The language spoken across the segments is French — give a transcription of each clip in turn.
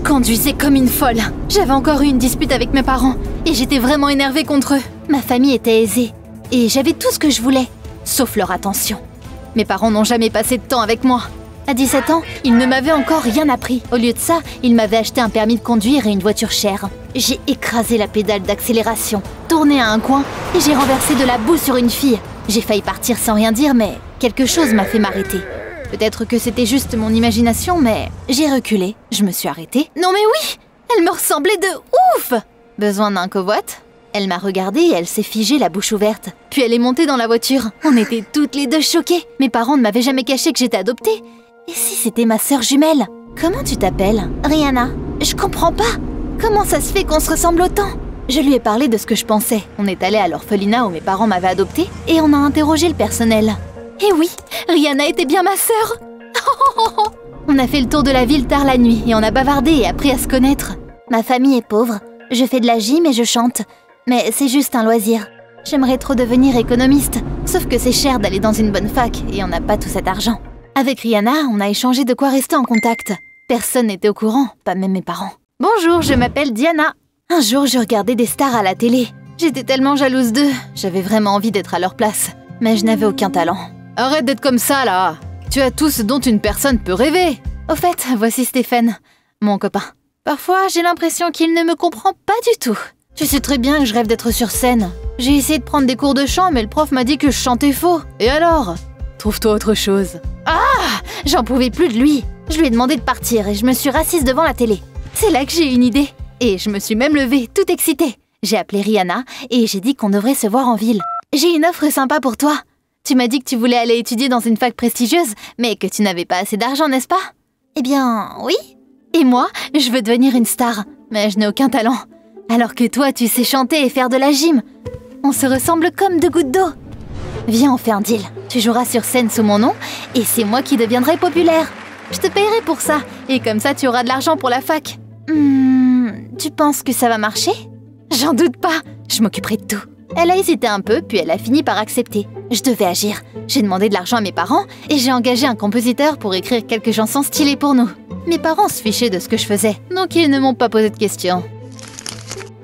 Je conduisais comme une folle. J'avais encore eu une dispute avec mes parents et j'étais vraiment énervée contre eux. Ma famille était aisée et j'avais tout ce que je voulais, sauf leur attention. Mes parents n'ont jamais passé de temps avec moi. À 17 ans, ils ne m'avaient encore rien appris. Au lieu de ça, ils m'avaient acheté un permis de conduire et une voiture chère. J'ai écrasé la pédale d'accélération, tourné à un coin et j'ai renversé de la boue sur une fille. J'ai failli partir sans rien dire, mais quelque chose m'a fait m'arrêter. Peut-être que c'était juste mon imagination, mais j'ai reculé, je me suis arrêtée. Non mais oui, elle me ressemblait de ouf! Besoin d'un covoit? Elle m'a regardée et elle s'est figée la bouche ouverte. Puis elle est montée dans la voiture. On était toutes les deux choquées. Mes parents ne m'avaient jamais caché que j'étais adoptée. Et si c'était ma sœur jumelle? Comment tu t'appelles? Rihanna. Je comprends pas. Comment ça se fait qu'on se ressemble autant? Je lui ai parlé de ce que je pensais. On est allé à l'orphelinat où mes parents m'avaient adoptée et on a interrogé le personnel. Et oui, Rihanna était bien ma sœur. On a fait le tour de la ville tard la nuit et on a bavardé et appris à se connaître. Ma famille est pauvre. Je fais de la gym et je chante. Mais c'est juste un loisir. J'aimerais trop devenir économiste, sauf que c'est cher d'aller dans une bonne fac et on n'a pas tout cet argent. Avec Rihanna, on a échangé de quoi rester en contact. Personne n'était au courant, pas même mes parents. Bonjour, je m'appelle Diana. Un jour, je regardais des stars à la télé. J'étais tellement jalouse d'eux. J'avais vraiment envie d'être à leur place. Mais je n'avais aucun talent. Arrête d'être comme ça, là. Tu as tout ce dont une personne peut rêver. Au fait, voici Stéphane, mon copain. Parfois, j'ai l'impression qu'il ne me comprend pas du tout. Tu sais très bien que je rêve d'être sur scène. J'ai essayé de prendre des cours de chant, mais le prof m'a dit que je chantais faux. Et alors? Trouve-toi autre chose. Ah! J'en pouvais plus de lui. Je lui ai demandé de partir et je me suis rassise devant la télé. C'est là que j'ai eu une idée. Et je me suis même levée, toute excitée. J'ai appelé Rihanna et j'ai dit qu'on devrait se voir en ville. J'ai une offre sympa pour toi. Tu m'as dit que tu voulais aller étudier dans une fac prestigieuse, mais que tu n'avais pas assez d'argent, n'est-ce pas? Eh bien, oui. Et moi, je veux devenir une star, mais je n'ai aucun talent. Alors que toi, tu sais chanter et faire de la gym. On se ressemble comme deux gouttes d'eau. Viens, on fait un deal. Tu joueras sur scène sous mon nom et c'est moi qui deviendrai populaire. Je te payerai pour ça et comme ça, tu auras de l'argent pour la fac. Tu penses que ça va marcher? J'en doute pas. Je m'occuperai de tout. Elle a hésité un peu, puis elle a fini par accepter. Je devais agir. J'ai demandé de l'argent à mes parents et j'ai engagé un compositeur pour écrire quelques chansons stylées pour nous. Mes parents se fichaient de ce que je faisais, donc ils ne m'ont pas posé de questions.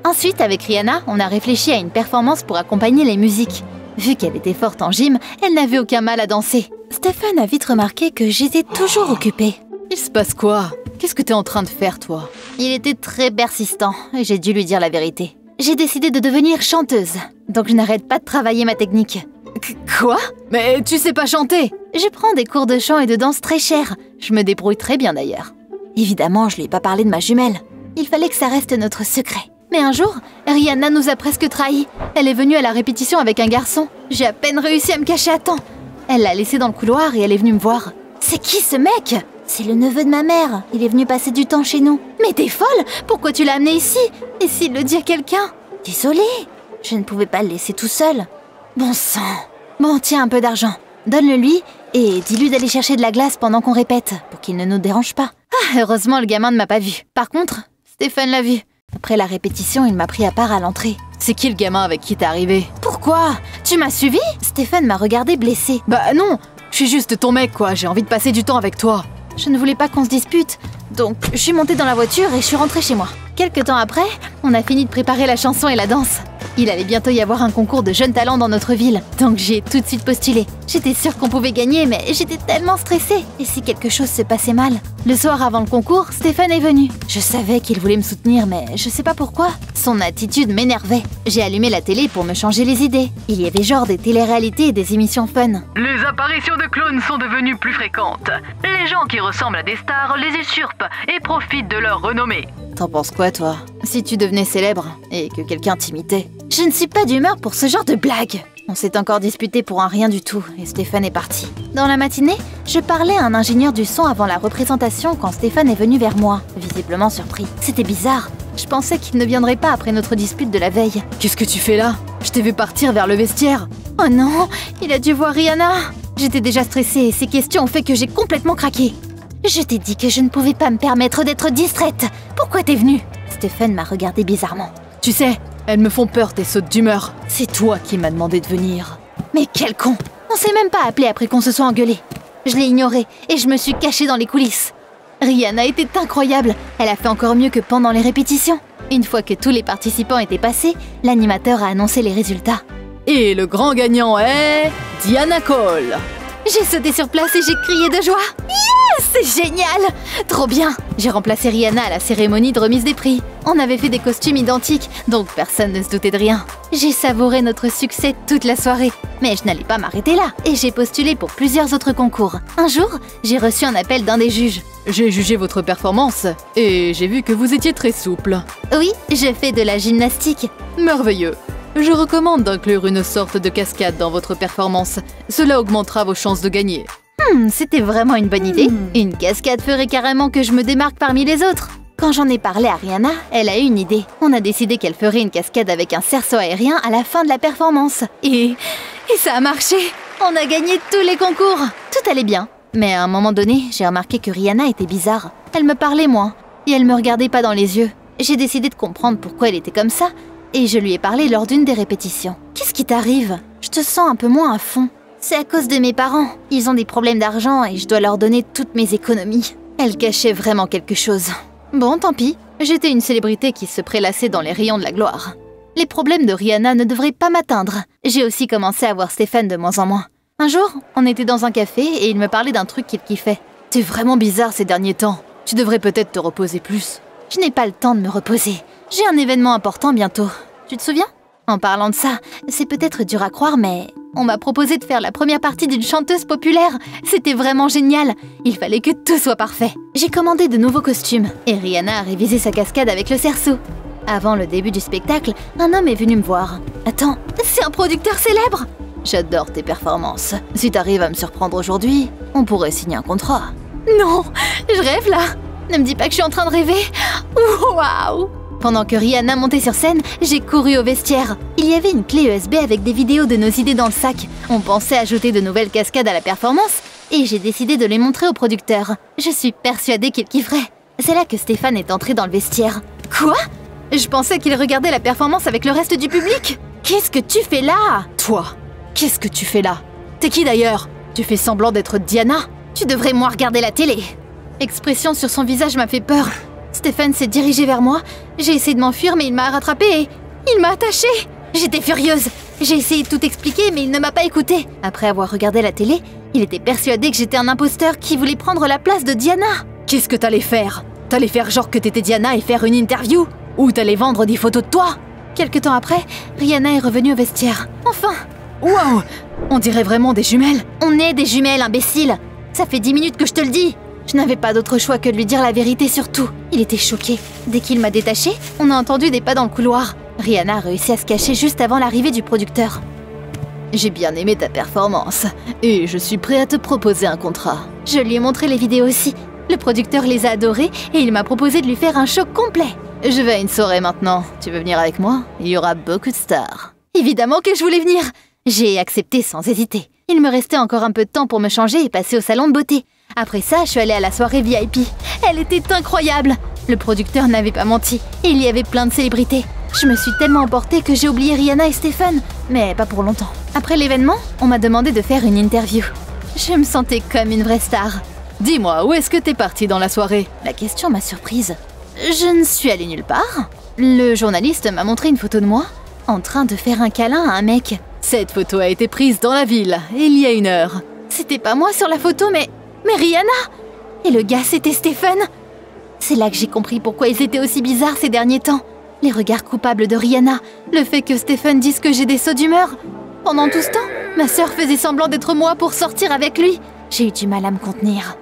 Ensuite, avec Rihanna, on a réfléchi à une performance pour accompagner les musiques. Vu qu'elle était forte en gym, elle n'avait aucun mal à danser. Stéphane a vite remarqué que j'étais toujours occupée. Il se passe quoi? Qu'est-ce que t'es en train de faire, toi? Il était très persistant et j'ai dû lui dire la vérité. J'ai décidé de devenir chanteuse, donc je n'arrête pas de travailler ma technique. Quoi? Mais tu sais pas chanter! Je prends des cours de chant et de danse très chers. Je me débrouille très bien d'ailleurs. Évidemment, je lui ai pas parlé de ma jumelle. Il fallait que ça reste notre secret. Mais un jour, Rihanna nous a presque trahis. Elle est venue à la répétition avec un garçon. J'ai à peine réussi à me cacher à temps. Elle l'a laissé dans le couloir et elle est venue me voir. C'est qui ce mec? C'est le neveu de ma mère. Il est venu passer du temps chez nous. Mais t'es folle? Pourquoi tu l'as amené ici? Et s'il le dit à quelqu'un? Désolée, je ne pouvais pas le laisser tout seul. Bon sang. Bon, tiens un peu d'argent. Donne-le lui et dis-lui d'aller chercher de la glace pendant qu'on répète, pour qu'il ne nous dérange pas. Ah, heureusement, le gamin ne m'a pas vu. Par contre, Stéphane l'a vu. Après la répétition, il m'a pris à part à l'entrée. C'est qui le gamin avec qui t'es arrivé? Pourquoi? Tu m'as suivi? Stéphane m'a regardé blessé. Bah non, je suis juste ton mec quoi, j'ai envie de passer du temps avec toi. Je ne voulais pas qu'on se dispute, donc je suis montée dans la voiture et je suis rentrée chez moi. Quelques temps après, on a fini de préparer la chanson et la danse. Il allait bientôt y avoir un concours de jeunes talents dans notre ville, donc j'ai tout de suite postulé. J'étais sûre qu'on pouvait gagner, mais j'étais tellement stressée. Et si quelque chose se passait mal? Le soir avant le concours, Stéphane est venu. Je savais qu'il voulait me soutenir, mais je sais pas pourquoi. Son attitude m'énervait. J'ai allumé la télé pour me changer les idées. Il y avait genre des téléréalités et des émissions fun. Les apparitions de clones sont devenues plus fréquentes. Les gens qui ressemblent à des stars les usurpent et profitent de leur renommée. T'en penses quoi, toi? Si tu devenais célèbre et que quelqu'un t'imitait? Je ne suis pas d'humeur pour ce genre de blague. On s'est encore disputé pour un rien du tout et Stéphane est parti. Dans la matinée, je parlais à un ingénieur du son avant la représentation quand Stéphane est venu vers moi, visiblement surpris. C'était bizarre. Je pensais qu'il ne viendrait pas après notre dispute de la veille. Qu'est-ce que tu fais là? Je t'ai vu partir vers le vestiaire. Oh non, il a dû voir Rihanna. J'étais déjà stressée et ces questions ont fait que j'ai complètement craqué. Je t'ai dit que je ne pouvais pas me permettre d'être distraite. Pourquoi t'es venue? Stéphane m'a regardé bizarrement. Tu sais, elles me font peur tes sautes d'humeur. C'est toi qui m'as demandé de venir. Mais quel con! On s'est même pas appelé après qu'on se soit engueulé. Je l'ai ignoré et je me suis cachée dans les coulisses. Rihanna était incroyable. Elle a fait encore mieux que pendant les répétitions. Une fois que tous les participants étaient passés, l'animateur a annoncé les résultats. Et le grand gagnant est... Diana Cole. J'ai sauté sur place et j'ai crié de joie. Yes, c'est génial! Trop bien! J'ai remplacé Rihanna à la cérémonie de remise des prix. On avait fait des costumes identiques, donc personne ne se doutait de rien. J'ai savouré notre succès toute la soirée. Mais je n'allais pas m'arrêter là, et j'ai postulé pour plusieurs autres concours. Un jour, j'ai reçu un appel d'un des juges. J'ai jugé votre performance et j'ai vu que vous étiez très souple. Oui, je fais de la gymnastique. Merveilleux. Je recommande d'inclure une sorte de cascade dans votre performance. Cela augmentera vos chances de gagner. C'était vraiment une bonne idée. Une cascade ferait carrément que je me démarque parmi les autres. Quand j'en ai parlé à Rihanna, elle a eu une idée. On a décidé qu'elle ferait une cascade avec un cerceau aérien à la fin de la performance. Et ça a marché. On a gagné tous les concours. Tout allait bien. Mais à un moment donné, j'ai remarqué que Rihanna était bizarre. Elle me parlait moins et elle me regardait pas dans les yeux. J'ai décidé de comprendre pourquoi elle était comme ça et je lui ai parlé lors d'une des répétitions. Qu'est-ce qui t'arrive? Je te sens un peu moins à fond. C'est à cause de mes parents. Ils ont des problèmes d'argent et je dois leur donner toutes mes économies. Elle cachait vraiment quelque chose. Bon, tant pis. J'étais une célébrité qui se prélassait dans les rayons de la gloire. Les problèmes de Rihanna ne devraient pas m'atteindre. J'ai aussi commencé à voir Stéphane de moins en moins. Un jour, on était dans un café et il me parlait d'un truc qu'il kiffait. « T'es vraiment bizarre ces derniers temps. Tu devrais peut-être te reposer plus. » Je n'ai pas le temps de me reposer. J'ai un événement important bientôt. Tu te souviens? En parlant de ça, c'est peut-être dur à croire, mais on m'a proposé de faire la première partie d'une chanteuse populaire. C'était vraiment génial. Il fallait que tout soit parfait. J'ai commandé de nouveaux costumes et Rihanna a révisé sa cascade avec le cerceau. Avant le début du spectacle, un homme est venu me voir. « Attends, c'est un producteur célèbre !» J'adore tes performances. Si t'arrives à me surprendre aujourd'hui, on pourrait signer un contrat. Non, je rêve là. Ne me dis pas que je suis en train de rêver. Waouh! Pendant que Rihanna montait sur scène, j'ai couru au vestiaire. Il y avait une clé USB avec des vidéos de nos idées dans le sac. On pensait ajouter de nouvelles cascades à la performance et j'ai décidé de les montrer au producteur. Je suis persuadée qu'il kifferait. C'est là que Stéphane est entré dans le vestiaire. Quoi? Je pensais qu'il regardait la performance avec le reste du public. Qu'est-ce que tu fais là? Toi, qu'est-ce que tu fais là? T'es qui d'ailleurs? Tu fais semblant d'être Diana? Tu devrais moins regarder la télé. L'expression sur son visage m'a fait peur. Stéphane s'est dirigé vers moi. J'ai essayé de m'enfuir, mais il m'a rattrapée et il m'a attachée. J'étais furieuse. J'ai essayé de tout expliquer, mais il ne m'a pas écoutée. Après avoir regardé la télé, il était persuadé que j'étais un imposteur qui voulait prendre la place de Diana. Qu'est-ce que t'allais faire? T'allais faire genre que t'étais Diana et faire une interview? Ou t'allais vendre des photos de toi? Quelque temps après, Rihanna est revenue au vestiaire. Enfin! Waouh! On dirait vraiment des jumelles. On est des jumelles, imbécile. Ça fait 10 minutes que je te le dis. Je n'avais pas d'autre choix que de lui dire la vérité sur tout. Il était choqué. Dès qu'il m'a détachée, on a entendu des pas dans le couloir. Rihanna a réussi à se cacher juste avant l'arrivée du producteur. J'ai bien aimé ta performance et je suis prêt à te proposer un contrat. Je lui ai montré les vidéos aussi. Le producteur les a adorées et il m'a proposé de lui faire un show complet. Je vais à une soirée maintenant. Tu veux venir avec moi? Il y aura beaucoup de stars. Évidemment que je voulais venir. J'ai accepté sans hésiter. Il me restait encore un peu de temps pour me changer et passer au salon de beauté. Après ça, je suis allée à la soirée VIP. Elle était incroyable. Le producteur n'avait pas menti. Il y avait plein de célébrités. Je me suis tellement emportée que j'ai oublié Rihanna et Stéphane. Mais pas pour longtemps. Après l'événement, on m'a demandé de faire une interview. Je me sentais comme une vraie star. Dis-moi, où est-ce que t'es partie dans la soirée? La question m'a surprise. Je ne suis allée nulle part. Le journaliste m'a montré une photo de moi en train de faire un câlin à un mec. Cette photo a été prise dans la ville, il y a 1 heure. C'était pas moi sur la photo, mais Rihanna! Et le gars, c'était Stéphane. C'est là que j'ai compris pourquoi ils étaient aussi bizarres ces derniers temps. Les regards coupables de Rihanna, le fait que Stéphane dise que j'ai des sauts d'humeur. Pendant tout ce temps, ma sœur faisait semblant d'être moi pour sortir avec lui. J'ai eu du mal à me contenir.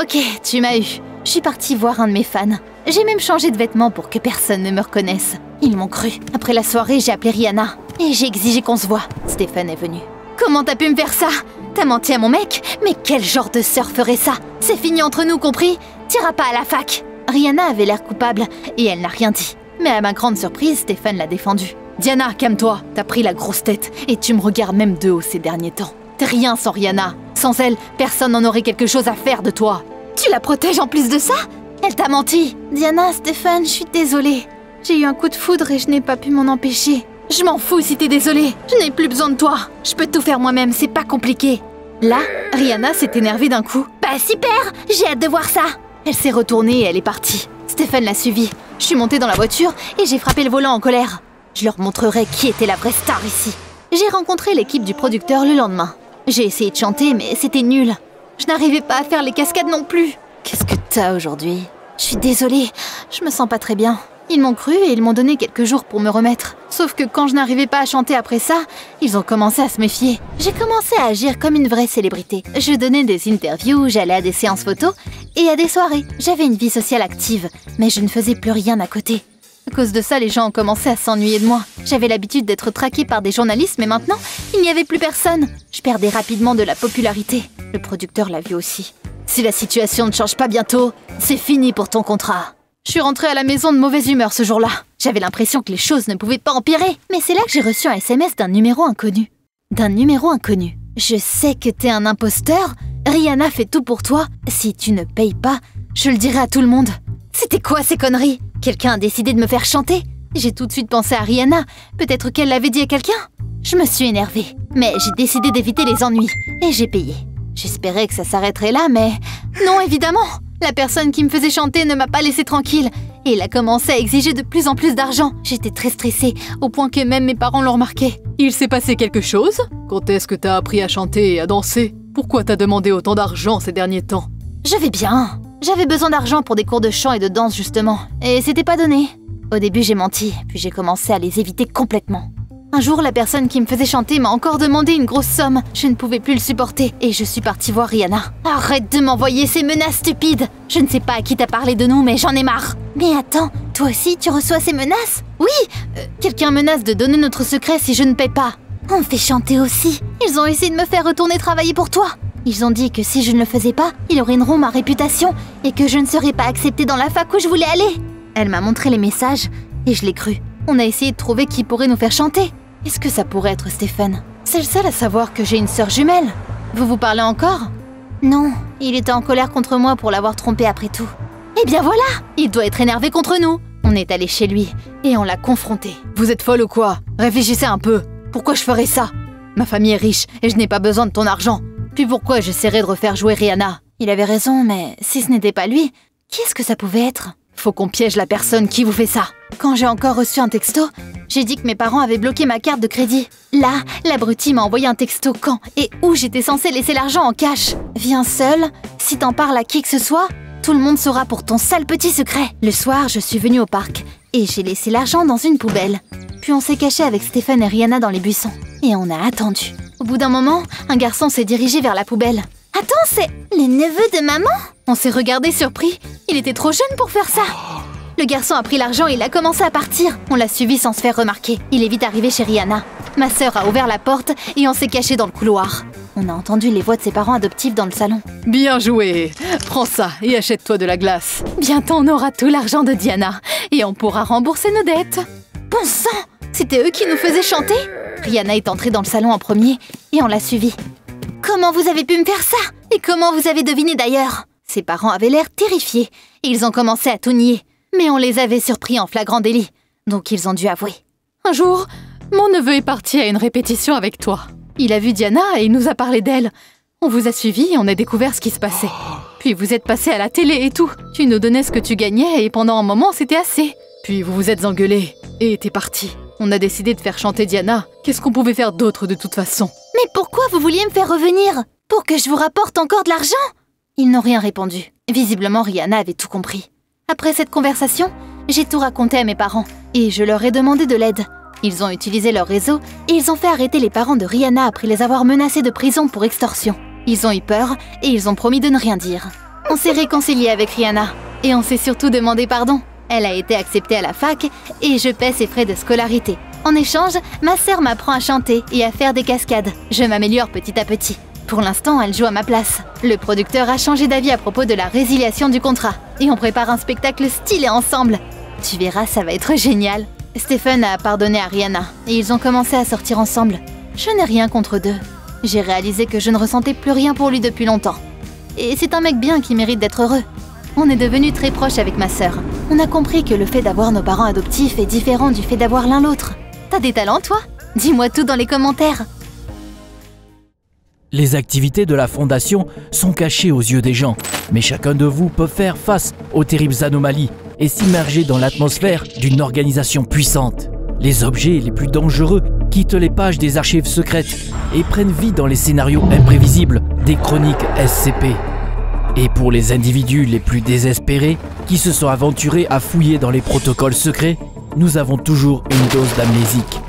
Ok, tu m'as eu. Je suis partie voir un de mes fans. J'ai même changé de vêtements pour que personne ne me reconnaisse. Ils m'ont cru. Après la soirée, j'ai appelé Rihanna. Et j'ai exigé qu'on se voie. Stéphane est venu. Comment t'as pu me faire ça? T'as menti à mon mec? Mais quel genre de sœur ferait ça? C'est fini entre nous, compris? T'iras pas à la fac. Rihanna avait l'air coupable et elle n'a rien dit. Mais à ma grande surprise, Stéphane l'a défendue. Diana, calme-toi. T'as pris la grosse tête et tu me regardes même de haut ces derniers temps. T'es rien sans Rihanna. Sans elle, personne n'en aurait quelque chose à faire de toi. Tu la protèges en plus de ça? Elle t'a menti. Diana, Stéphane, je suis désolée. J'ai eu un coup de foudre et je n'ai pas pu m'en empêcher. Je m'en fous si t'es désolée. Je n'ai plus besoin de toi. Je peux tout faire moi-même, c'est pas compliqué. Là, Rihanna s'est énervée d'un coup. Bah super, j'ai hâte de voir ça. Elle s'est retournée et elle est partie. Stephen l'a suivie. Je suis montée dans la voiture et j'ai frappé le volant en colère. Je leur montrerai qui était la vraie star ici. J'ai rencontré l'équipe du producteur le lendemain. J'ai essayé de chanter, mais c'était nul. Je n'arrivais pas à faire les cascades non plus. Qu'est-ce que t'as aujourd'hui? Je suis désolée, je me sens pas très bien. Ils m'ont cru et ils m'ont donné quelques jours pour me remettre. Sauf que quand je n'arrivais pas à chanter après ça, ils ont commencé à se méfier. J'ai commencé à agir comme une vraie célébrité. Je donnais des interviews, j'allais à des séances photos et à des soirées. J'avais une vie sociale active, mais je ne faisais plus rien à côté. À cause de ça, les gens ont commencé à s'ennuyer de moi. J'avais l'habitude d'être traquée par des journalistes, mais maintenant, il n'y avait plus personne. Je perdais rapidement de la popularité. Le producteur l'a vu aussi. Si la situation ne change pas bientôt, c'est fini pour ton contrat. Je suis rentrée à la maison de mauvaise humeur ce jour-là. J'avais l'impression que les choses ne pouvaient pas empirer. Mais c'est là que j'ai reçu un SMS d'un numéro inconnu. Je sais que t'es un imposteur. Rihanna fait tout pour toi. Si tu ne payes pas, je le dirai à tout le monde. C'était quoi ces conneries? Quelqu'un a décidé de me faire chanter? J'ai tout de suite pensé à Rihanna. Peut-être qu'elle l'avait dit à quelqu'un? Je me suis énervée. Mais j'ai décidé d'éviter les ennuis. Et j'ai payé. J'espérais que ça s'arrêterait là, mais... Non, évidemment! La personne qui me faisait chanter ne m'a pas laissé tranquille. Et il a commencé à exiger de plus en plus d'argent. J'étais très stressée, au point que même mes parents l'ont remarqué. Il s'est passé quelque chose? Quand est-ce que t'as appris à chanter et à danser? Pourquoi t'as demandé autant d'argent ces derniers temps? Je vais bien. J'avais besoin d'argent pour des cours de chant et de danse, justement. Et c'était pas donné. Au début, j'ai menti, puis j'ai commencé à les éviter complètement. Un jour, la personne qui me faisait chanter m'a encore demandé une grosse somme. Je ne pouvais plus le supporter et je suis partie voir Rihanna. Arrête de m'envoyer ces menaces stupides! Je ne sais pas à qui t'as parlé de nous, mais j'en ai marre. Mais attends, toi aussi tu reçois ces menaces? Oui, quelqu'un menace de donner notre secret si je ne paie pas. On me fait chanter aussi. Ils ont essayé de me faire retourner travailler pour toi. Ils ont dit que si je ne le faisais pas, ils ruineront ma réputation et que je ne serais pas acceptée dans la fac où je voulais aller. Elle m'a montré les messages et je l'ai cru. On a essayé de trouver qui pourrait nous faire chanter. Est-ce que ça pourrait être Stephen? C'est le seul à savoir que j'ai une sœur jumelle. Vous vous parlez encore? Non, il était en colère contre moi pour l'avoir trompé après tout. Eh bien voilà! Il doit être énervé contre nous. On est allé chez lui et on l'a confronté. Vous êtes folle ou quoi? Réfléchissez un peu. Pourquoi je ferais ça? Ma famille est riche et je n'ai pas besoin de ton argent. Puis pourquoi j'essaierais de refaire jouer Rihanna? Il avait raison, mais si ce n'était pas lui, qui est-ce que ça pouvait être? Faut qu'on piège la personne qui vous fait ça. Quand j'ai encore reçu un texto, j'ai dit que mes parents avaient bloqué ma carte de crédit. Là, l'abruti m'a envoyé un texto quand et où j'étais censée laisser l'argent en cash. Viens seul, si t'en parles à qui que ce soit, tout le monde saura pour ton sale petit secret. Le soir, je suis venue au parc et j'ai laissé l'argent dans une poubelle. Puis on s'est caché avec Stephen et Rihanna dans les buissons. Et on a attendu. Au bout d'un moment, un garçon s'est dirigé vers la poubelle. Attends, c'est le neveu de maman? On s'est regardé surpris. Il était trop jeune pour faire ça. Le garçon a pris l'argent et il a commencé à partir. On l'a suivi sans se faire remarquer. Il est vite arrivé chez Rihanna. Ma sœur a ouvert la porte et on s'est caché dans le couloir. On a entendu les voix de ses parents adoptifs dans le salon. Bien joué! Prends ça et achète-toi de la glace. Bientôt on aura tout l'argent de Diana et on pourra rembourser nos dettes. Bon sang! C'était eux qui nous faisaient chanter? Rihanna est entrée dans le salon en premier et on l'a suivie. Comment vous avez pu me faire ça? Et comment vous avez deviné d'ailleurs? Ses parents avaient l'air terrifiés et ils ont commencé à tout nier. Mais on les avait surpris en flagrant délit, donc ils ont dû avouer. Un jour, mon neveu est parti à une répétition avec toi. Il a vu Diana et il nous a parlé d'elle. On vous a suivis et on a découvert ce qui se passait. Puis vous êtes passé à la télé et tout. Tu nous donnais ce que tu gagnais et pendant un moment, c'était assez. Puis vous vous êtes engueulés et t'es parti. On a décidé de faire chanter Diana. Qu'est-ce qu'on pouvait faire d'autre de toute façon? Mais pourquoi vous vouliez me faire revenir? Pour que je vous rapporte encore de l'argent? Ils n'ont rien répondu. Visiblement, Rihanna avait tout compris. Après cette conversation, j'ai tout raconté à mes parents et je leur ai demandé de l'aide. Ils ont utilisé leur réseau et ils ont fait arrêter les parents de Rihanna après les avoir menacés de prison pour extorsion. Ils ont eu peur et ils ont promis de ne rien dire. On s'est réconcilié avec Rihanna et on s'est surtout demandé pardon. Elle a été acceptée à la fac et je paie ses frais de scolarité. En échange, ma sœur m'apprend à chanter et à faire des cascades. Je m'améliore petit à petit. Pour l'instant, elle joue à ma place. Le producteur a changé d'avis à propos de la résiliation du contrat. Et on prépare un spectacle stylé ensemble. Tu verras, ça va être génial. Stephen a pardonné à Rihanna et ils ont commencé à sortir ensemble. Je n'ai rien contre eux. J'ai réalisé que je ne ressentais plus rien pour lui depuis longtemps. Et c'est un mec bien qui mérite d'être heureux. On est devenus très proches avec ma sœur. On a compris que le fait d'avoir nos parents adoptifs est différent du fait d'avoir l'un l'autre. T'as des talents, toi? Dis-moi tout dans les commentaires. Les activités de la Fondation sont cachées aux yeux des gens, mais chacun de vous peut faire face aux terribles anomalies et s'immerger dans l'atmosphère d'une organisation puissante. Les objets les plus dangereux quittent les pages des archives secrètes et prennent vie dans les scénarios imprévisibles des chroniques SCP. Et pour les individus les plus désespérés qui se sont aventurés à fouiller dans les protocoles secrets, nous avons toujours une dose d'amnésique.